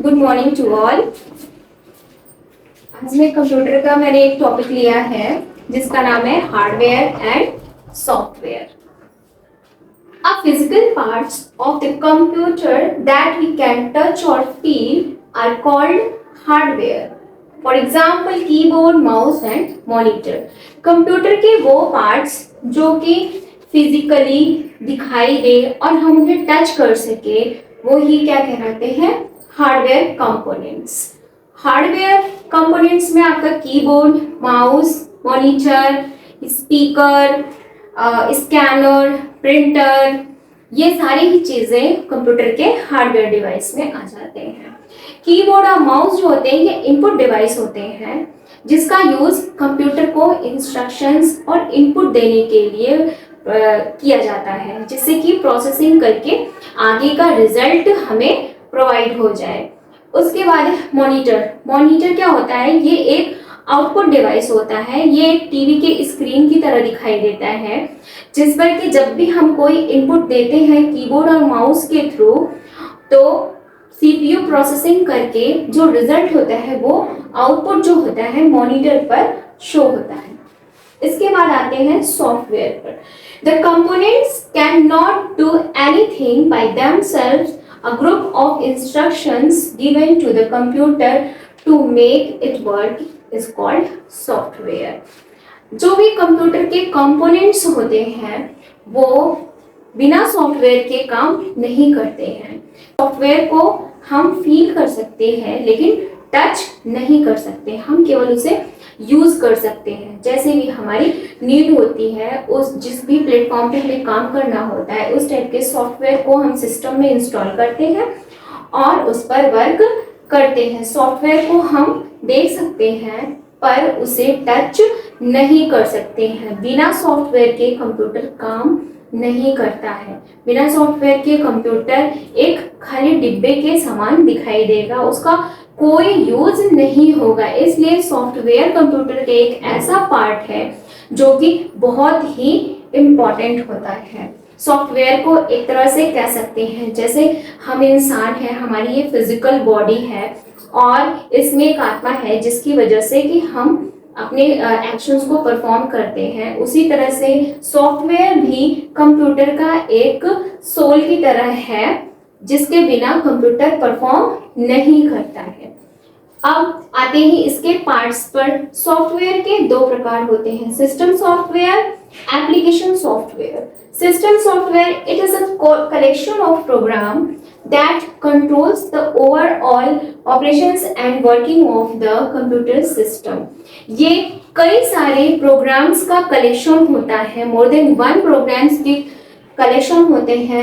Good morning to all. आज मैं computer का मैंने एक टॉपिक लिया है जिसका नाम है hardware and software. A physical parts of the computer that we can touch or feel are called hardware. For example, keyboard, mouse and monitor. Computer के वो पार्ट्स जो कि फिजिकली दिखाई दे और हम उन्हें टच कर सके वो ही क्या कहलाते हैं? Hardware components. हार्डवेयर कंपोनेंट्स में आपका keyboard, mouse, monitor, speaker, scanner, printer, ये सारी ही चीजें कंप्यूटर के हार्डवेयर डिवाइस में आ जाते हैं। कीबोर्ड और माउस जो होते हैं ये इनपुट डिवाइस होते हैं जिसका यूज कंप्यूटर को इंस्ट्रक्शंस और इनपुट देने के लिए किया जाता है, जिससे कि प्रोसेसिंग करके आगे का रिजल्ट हमें प्रोवाइड हो जाए। उसके बाद मॉनिटर। मॉनिटर क्या होता है? ये एक आउटपुट डिवाइस होता है। ये एक टीवी के स्क्रीन की तरह दिखाई देता है, जिस पर कि जब भी हम कोई इनपुट देते हैं कीबोर्ड और माउस के थ्रू, तो सीपीयू प्रोसेसिंग करके जो रिजल्ट होता है वो आउटपुट जो होता है मॉनिटर पर शो होता है। इसके बाद आते हैं सॉफ्टवेयर पर। The components can not do anything by themselves. A group of instructions given to the computer to make it work is called software. जो भी कंप्यूटर के कंपोनेंट्स होते हैं वो बिना सॉफ्टवेयर के काम नहीं करते हैं। सॉफ्टवेयर को हम फील कर सकते हैं लेकिन टच नहीं कर सकते, हम केवल उसे यूज कर सकते हैं। जैसे भी हमारी नीड होती है, उस जिस भी प्लेटफॉर्म पे हमें काम करना होता है, उस टाइप के सॉफ्टवेयर को हम सिस्टम में इंस्टॉल करते हैं और उस पर वर्क करते हैं। सॉफ्टवेयर को हम देख सकते हैं पर उसे टच नहीं कर सकते हैं। बिना सॉफ्टवेयर के कंप्यूटर काम नहीं करता है। बिना सॉफ्टवेयर के कंप्यूटर एक खाली डिब्बे के समान दिखाई देगा, उसका कोई यूज नहीं होगा। इसलिए सॉफ्टवेयर कंप्यूटर के एक ऐसा पार्ट है जो कि बहुत ही इम्पोर्टेंट होता है। सॉफ्टवेयर को एक तरह से कह सकते हैं जैसे हम इंसान हैं, हमारी ये फिजिकल बॉडी है और इसमें एक आत्मा है जिसकी वजह से कि हम अपने एक्शंस को परफॉर्म करते हैं। उसी तरह से सॉफ्टवेयर भी कंप्यूटर का एक सोल की तरह है जिसके बिना कंप्यूटर परफॉर्म नहीं करता है। अब आते ही इसके पार्ट्स पर। सॉफ्टवेयर के दो प्रकार होते हैं, system software, application software. System software it is a collection of program that controls the overall operations and working of the computer system. ये कई सारे प्रोग्राम्स का कलेक्शन होता है, मोर देन वन प्रोग्राम्स के कलेक्शन होते हैं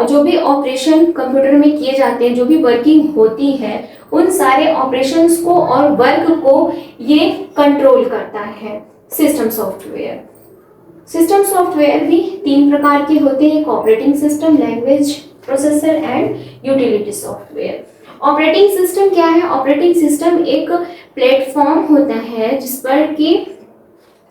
जो भी ऑपरेशन कंप्यूटर में किए जाते हैं, जो भी वर्किंग होती है, उन सारे ऑपरेशंस को और वर्क को ये कंट्रोल करता है सिस्टम सॉफ्टवेयर। सिस्टम सॉफ्टवेयर भी तीन प्रकार के होते हैं, एक operating system, language processor and utility software. Operating system क्या है? ऑपरेटिंग सिस्टम एक प्लेटफॉर्म होता है जिस पर कि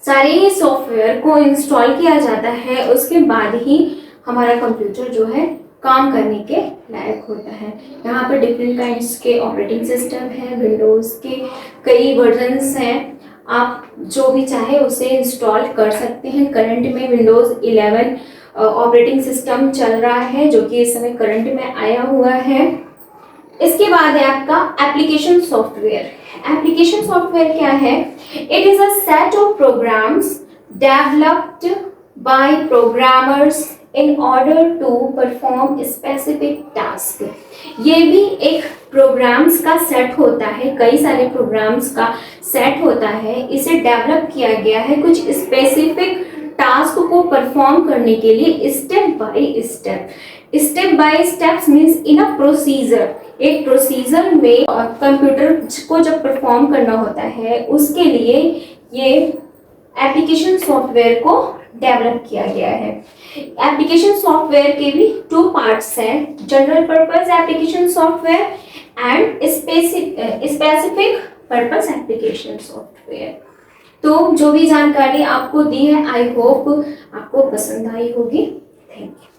सारे ही सॉफ्टवेयर को इंस्टॉल किया जाता है, उसके बाद ही हमारा कंप्यूटर जो है काम करने के लायक होता है। यहाँ पर डिफरेंट काइंड्स के ऑपरेटिंग सिस्टम है, विंडोज़ के कई वर्जन्स हैं, आप जो भी चाहे उसे इंस्टॉल कर सकते हैं। करंट में विंडोज़ 11 ऑपरेटिंग सिस्टम चल रहा है जो कि इस समय करंट में आया हुआ है। इसके बाद है आपका एप्लीकेशन सॉफ्टवेयर। एप्लीकेशन सॉफ्टवेयर क्या है? It is a set of programs developed by programmers in order to perform specific task. ये भी एक प्रोग्राम्स का सेट होता है, कई सारे प्रोग्राम्स का सेट होता है। इसे डेवलप किया गया है कुछ स्पेसिफिक टास्क को परफॉर्म करने के लिए step by step. Step by steps means in a procedure. एक प्रोसीजर में कंप्यूटर को जब परफॉर्म करना होता है उसके लिए ये एप्लीकेशन सॉफ्टवेयर को डेवलप किया गया है। एप्लीकेशन सॉफ्टवेयर के भी टू पार्ट्स हैं, general purpose application software and specific purpose application software. तो जो भी जानकारी आपको दी है, आई होप आपको पसंद आई होगी। Thank you.